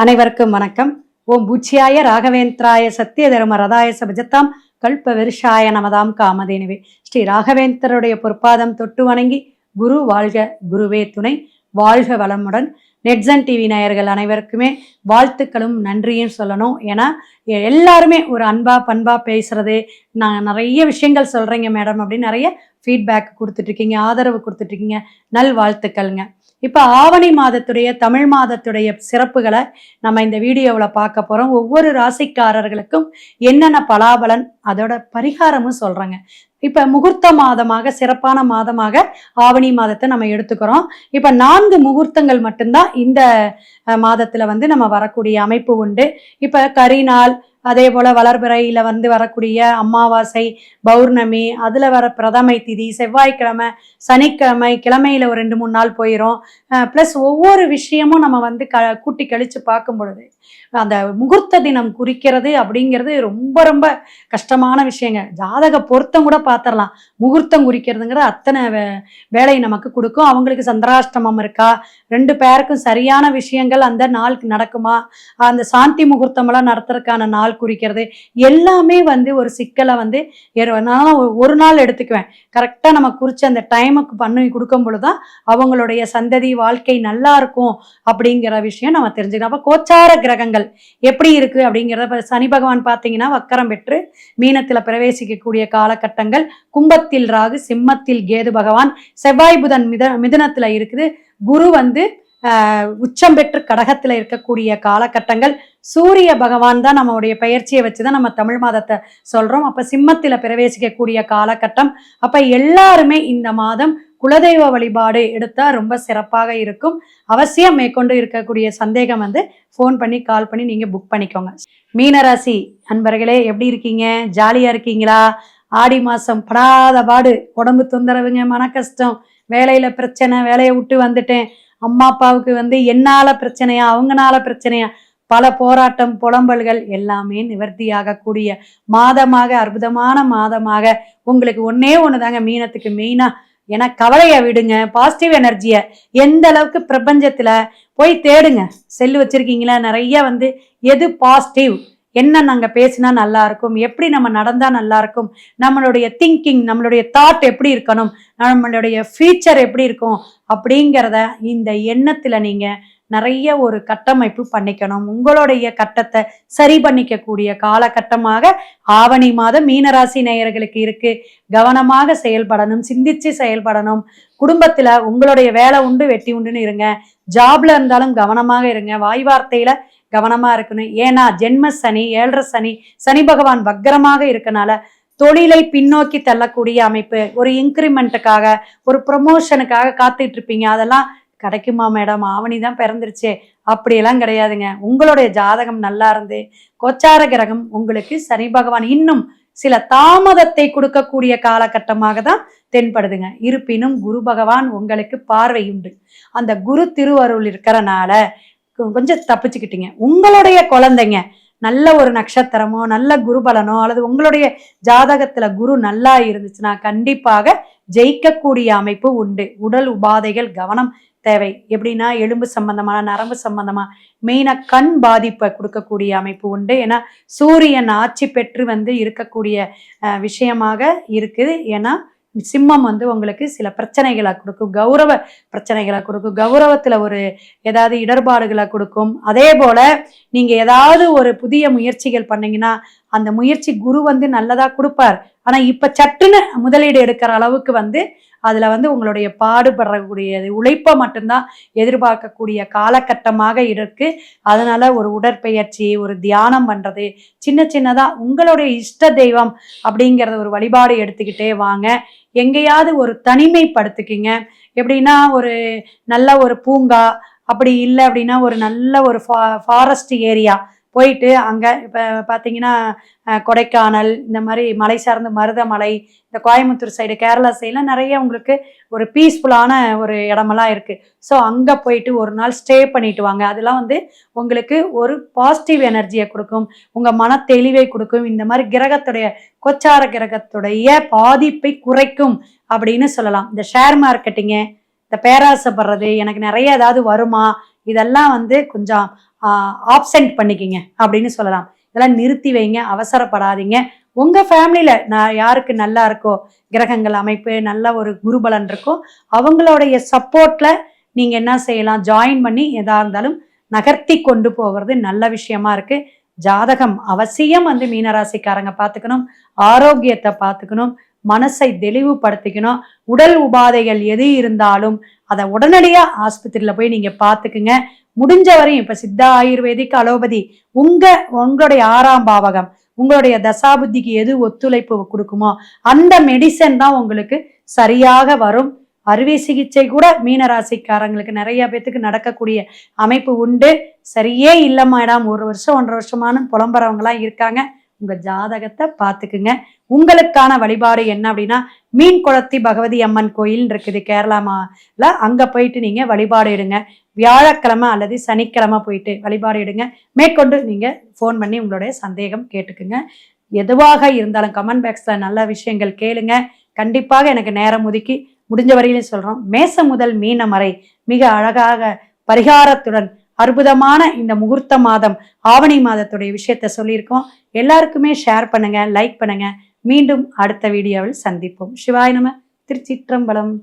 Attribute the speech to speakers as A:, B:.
A: அனைவருக்கும் வணக்கம். ஓம் பூச்சியாய ராகவேந்திராய சத்திய தர்ம ரதாய சபஜத்தாம் கல்ப விருஷாய நமதாம் காமதேனுவே. ஸ்ரீ ராகவேந்திரருடைய பொற்பாதம் தொட்டு வணங்கி குரு வாழ்க, குருவே துணை, வாழ்க வளமுடன். நெட்சன் டிவி நேயர்கள் அனைவருக்குமே வாழ்த்துக்களும் நன்றியும் சொல்லணும். ஏன்னா எல்லாருமே ஒரு அன்பா பண்பா பேசுறது, நான் நிறைய விஷயங்கள் சொல்றேங்க மேடம் அப்படின்னு நிறைய ஃபீட்பேக் கொடுத்துட்டு இருக்கீங்க, ஆதரவு கொடுத்துட்டு இருக்கீங்க. நல் வாழ்த்துக்கள்ங்க. இப்போ ஆவணி மாதத்துடைய தமிழ் மாதத்துடைய சிறப்புகளை நம்ம இந்த வீடியோவில் பார்க்க போகிறோம். ஒவ்வொரு ராசிக்காரர்களுக்கும் என்னென்ன பலாபலன், அதோட பரிகாரமும் சொல்கிறேங்க. இப்போ முகூர்த்த மாதமாக, சிறப்பான மாதமாக ஆவணி மாதத்தை நம்ம எடுத்துக்கிறோம். இப்போ 4 முகூர்த்தங்கள் மட்டும்தான் இந்த மாதத்தில் நம்ம வரக்கூடிய அமைப்பு உண்டு. இப்போ கரிநாள், அதே போல் வளர்பிறையில் வரக்கூடிய அமாவாசை, பௌர்ணமி, அதில் வர பிரதமை திதி, செவ்வாய்க்கிழமை, சனிக்கிழமை, கிழமையில் ஒரு 2-3 நாள் போயிடும். ப்ளஸ் ஒவ்வொரு விஷயமும் நம்ம கூட்டி கழித்து பார்க்கும் பொழுது அந்த முகூர்த்த தினம் குறிக்கிறது அப்படிங்கிறது ரொம்ப ரொம்ப கஷ்டமான விஷயங்க. ஜாதக பொருத்தம் கூட பார்த்துடலாம், முகூர்த்தம் குறிக்கிறதுங்கிற அத்தனை வேலை நமக்கு கொடுக்கும். அவங்களுக்கு சந்திராஷ்டமம் இருக்கா, 2 பேருக்கும் சரியான விஷயங்கள் அந்த நாளுக்கு நடக்குமா, அந்த சாந்தி முகூர்த்தமெல்லாம் நடத்துறதுக்கான நாள் குறிக்கிறது, எல்லாமே ஒரு சிக்கலை நான் ஒரு நாள் எடுத்துக்குவேன். கரெக்டாக நம்ம குறித்து அந்த டைமுக்கு பண்ணி கொடுக்கும் பொழுதுதான் அவங்களுடைய சந்ததி வாழ்க்கை நல்லா இருக்கும் அப்படிங்கிற விஷயம் நம்ம தெரிஞ்சுக்கலாம். அப்போ கோச்சார கிரகங்கள் எப்படி இருக்கு அப்படிங்கிறத, சனி பகவான் பார்த்தீங்கன்னா வக்கரம் பெற்று மீனத்தில் பிரவேசிக்கக்கூடிய காலகட்டங்கள், கும்பத்தில் ராகு, சிம்மத்தில் கேது பகவான், செவ்வாய் புதன் மிதுனத்தில் இருக்குது, குரு உச்சம் பெற்று கடகத்துல இருக்கக்கூடிய காலகட்டங்கள், சூரிய பகவான் தான் நம்மளுடைய பயிற்சியை வச்சுதான் நம்ம தமிழ் மாதத்தை சொல்றோம். அப்ப சிம்மத்தில பிரவேசிக்கக்கூடிய காலகட்டம். அப்ப எல்லாருமே இந்த மாதம் குலதெய்வ வழிபாடு எடுத்தா ரொம்ப சிறப்பாக இருக்கும். அவசியம் மேற்கொண்டு இருக்கக்கூடிய சந்தேகம் ஃபோன் பண்ணி கால் பண்ணி நீங்க புக் பண்ணிக்கோங்க. மீனராசி அன்பர்களே, எப்படி இருக்கீங்க? ஜாலியா இருக்கீங்களா? ஆடி மாசம் படாத பாடு, உடம்பு தொந்தரவுங்க, மன கஷ்டம், வேலையில பிரச்சனை, வேலையை விட்டு வந்துட்டேன், அம்மா அப்பாவுக்கு என்னால பிரச்சனையா, அவங்கனால பிரச்சனையா, பல போராட்டம் புலம்பல்கள் எல்லாமே நிவர்த்தியாகக்கூடிய மாதமாக, அற்புதமான மாதமாக உங்களுக்கு ஒன்னே ஒண்ணுதாங்க மீனத்துக்கு மெயினா. ஏன்னா கவலையை விடுங்க, பாசிட்டிவ் எனர்ஜியை எந்த அளவுக்கு பிரபஞ்சத்துல போய் தேடுங்க. செல்லு வச்சிருக்கீங்களா? நிறைய எது பாசிட்டிவ், என்ன நாங்கள் பேசினா நல்லா இருக்கும், எப்படி நம்ம நடந்தா நல்லா இருக்கும், நம்மளுடைய திங்கிங், நம்மளுடைய தாட் எப்படி இருக்கணும், நம்மளுடைய ஃபியூச்சர் எப்படி இருக்கும் அப்படிங்கிறத இந்த எண்ணத்துல நீங்க நிறைய ஒரு கட்டமைப்பு பண்ணிக்கணும். உங்களுடைய கட்டத்தை சரி பண்ணிக்கக்கூடிய காலகட்டமாக ஆவணி மாதம் மீனராசி நேயர்களுக்கு இருக்கு. கவனமாக செயல்படணும், சிந்திச்சு செயல்படணும். குடும்பத்துல உங்களுடைய வேலை உண்டு வெட்டி உண்டுன்னு இருங்க. ஜாப்ல இருந்தாலும் கவனமாக இருங்க, வாய் வார்த்தையில கவனமா இருக்கணும். ஏன்னா ஜென்ம சனி, 7.5 சனி, சனி பகவான் வக்கரமாக இருக்கனால தொழிலை பின்னோக்கி தள்ளக்கூடிய அமைப்பு, ஒரு இன்கிரிமெண்ட்டுக்காக, ஒரு ப்ரொமோஷனுக்காக காத்துட்டு இருப்பீங்க. அதெல்லாம் கிடைக்குமா மேடம், ஆவணி தான் பிறந்துருச்சு, அப்படியெல்லாம் கிடையாதுங்க. உங்களுடைய ஜாதகம் நல்லா இருந்து கோச்சார கிரகம் உங்களுக்கு சனி பகவான் இன்னும் சில தாமதத்தை கொடுக்கக்கூடிய காலகட்டமாக தான் தென்படுதுங்க. இருப்பினும் குரு பகவான் உங்களுக்கு பார்வை உண்டு. அந்த குரு திருவருள் இருக்கிறனால கொஞ்சம் தப்பிச்சுக்கிட்டீங்க. உங்களுடைய குழந்தைங்க நல்ல ஒரு நட்சத்திரமோ, நல்ல குரு பலனோ, அல்லது உங்களுடைய ஜாதகத்துல குரு நல்லா இருந்துச்சுன்னா கண்டிப்பாக ஜெயிக்கக்கூடிய அமைப்பு உண்டு. உடல் உபாதைகள் கவனம் தேவை. எப்படின்னா எலும்பு சம்பந்தமான, நரம்பு சம்பந்தமா, மெயினா கண் பாதிப்பை கொடுக்கக்கூடிய அமைப்பு உண்டு. ஏன்னா சூரியன் ஆட்சி பெற்று இருக்கக்கூடிய விஷயமாக இருக்குது. ஏன்னா சிம்மம் உங்களுக்கு சில பிரச்சனைகளை கொடுக்கும், கௌரவ பிரச்சனைகளை கொடுக்கும், கௌரவத்துல ஒரு ஏதாவது இடர்பாடுகளை கொடுக்கும். அதே போல நீங்க ஏதாவது ஒரு புதிய முயற்சிகள் பண்ணீங்கன்னா அந்த முயற்சி குரு நல்லதா கொடுப்பார். ஆனா இப்ப சட்டுன்னு முதலீடு எடுக்கிற அளவுக்கு அதுல உங்களுடைய பாடுபடக்கூடிய உழைப்பை மட்டும்தான் எதிர்பார்க்கக்கூடிய காலகட்டமாக இருக்கு. அதனால ஒரு உடற்பயிற்சி, ஒரு தியானம் பண்றது, சின்ன சின்னதா உங்களுடைய இஷ்ட தெய்வம் அப்படிங்கிறத ஒரு வழிபாடு எடுத்துக்கிட்டே வாங்க. எங்கேயாவது ஒரு தனிமைப்படுத்திக்கிங்க. எப்படின்னா ஒரு நல்ல ஒரு பூங்கா, அப்படி இல்லை அப்படின்னா ஒரு நல்ல ஒரு ஃபாரஸ்ட் ஏரியா போயிட்டு அங்கே இப்போ பார்த்தீங்கன்னா கொடைக்கானல், இந்த மாதிரி மலை சார்ந்த மருதமலை, இந்த கோயம்புத்தூர் சைடு, கேரளா சைடெலாம் நிறைய உங்களுக்கு ஒரு பீஸ்ஃபுல்லான ஒரு இடமெல்லாம் இருக்குது. ஸோ அங்கே போயிட்டு ஒரு நாள் ஸ்டே பண்ணிட்டு வாங்க. அதெல்லாம் உங்களுக்கு ஒரு பாசிட்டிவ் எனர்ஜியை கொடுக்கும், உங்கள் மன தெளிவை கொடுக்கும். இந்த மாதிரி கிரகத்துடைய கோச்சார கிரகத்துடைய பாதிப்பை குறைக்கும் அப்படின்னு சொல்லலாம். இந்த ஷேர் மார்க்கெட்டிங்கு, இந்த பேராசைப்படுறது, எனக்கு நிறைய ஏதாவது வருமா, இதெல்லாம் கொஞ்சம் ஆப்சென்ட் பண்ணிக்கிங்க அப்படின்னு சொல்லலாம். இதெல்லாம் நிறுத்தி வைங்க, அவசரப்படாதீங்க. உங்க ஃபேமிலியில நான் யாருக்கு நல்லா இருக்கோ, கிரகங்கள் அமைப்பு நல்ல ஒரு குருபலன் இருக்கோ அவங்களுடைய சப்போர்ட்ல நீங்க என்ன செய்யலாம், ஜாயின் பண்ணி எதா இருந்தாலும் நகர்த்தி கொண்டு போகிறது நல்ல விஷயமா இருக்கு. ஜாதகம் அவசியம் மீனராசிக்காரங்க பார்த்துக்கணும். ஆரோக்கியத்தை பார்த்துக்கணும். மனசை தெளிவுபடுத்திக்கணும். உடல் உபாதைகள் எது இருந்தாலும் அதை உடனடியா ஆஸ்பத்திரியில போய் நீங்க பார்த்துக்குங்க. முடிஞ்ச வரையும் இப்ப சித்தா, ஆயுர்வேதிக், அலோபதி உங்களுடைய 6ஆம் பாவகம் உங்களுடைய தசாபுத்திக்கு எது ஒத்துழைப்பு கொடுக்குமோ அந்த மெடிசன் தான் உங்களுக்கு சரியாக வரும். அறுவை சிகிச்சை கூட மீனராசிக்காரங்களுக்கு நிறைய பேத்துக்கு நடக்கக்கூடிய அமைப்பு உண்டு. சரியே இல்லை மேடம், 1 வருஷம் 1.5 வருஷமான புலம்புறவங்களாம் இருக்காங்க. உங்க ஜாதகத்தை பார்த்துக்குங்க. உங்களுக்கான வழிபாடு என்ன அப்படின்னா, மீன் குளத்தி பகவதி அம்மன் கோயில் இருக்குது கேரளால. அங்க போயிட்டு நீங்க வழிபாடு இடுங்க. வியாழக்கிழமை அல்லது சனிக்கிழமை போயிட்டு வழிபாடு இடுங்க. மேற்கொண்டு நீங்க ஃபோன் பண்ணி உங்களுடைய சந்தேகம் கேட்டுக்குங்க. எதுவாக இருந்தாலும் கமெண்ட் பாக்ஸ்ல நல்ல விஷயங்கள் கேளுங்க. கண்டிப்பாக எனக்கு நேரம் ஒதுக்கி முடிஞ்ச வரையிலும் சொல்றோம். மேசம் முதல் மீனம் வரை மிக அழகாக பரிகாரத்துடன் அற்புதமான இந்த முகூர்த்த மாதம் ஆவணி மாதத்துடைய விஷயத்த சொல்லியிருக்கோம். எல்லாருக்குமே ஷேர் பண்ணுங்க, லைக் பண்ணுங்க. மீண்டும் அடுத்த வீடியோவில் சந்திப்போம். சிவாய நம. திருச்சிற்றம்பலம்.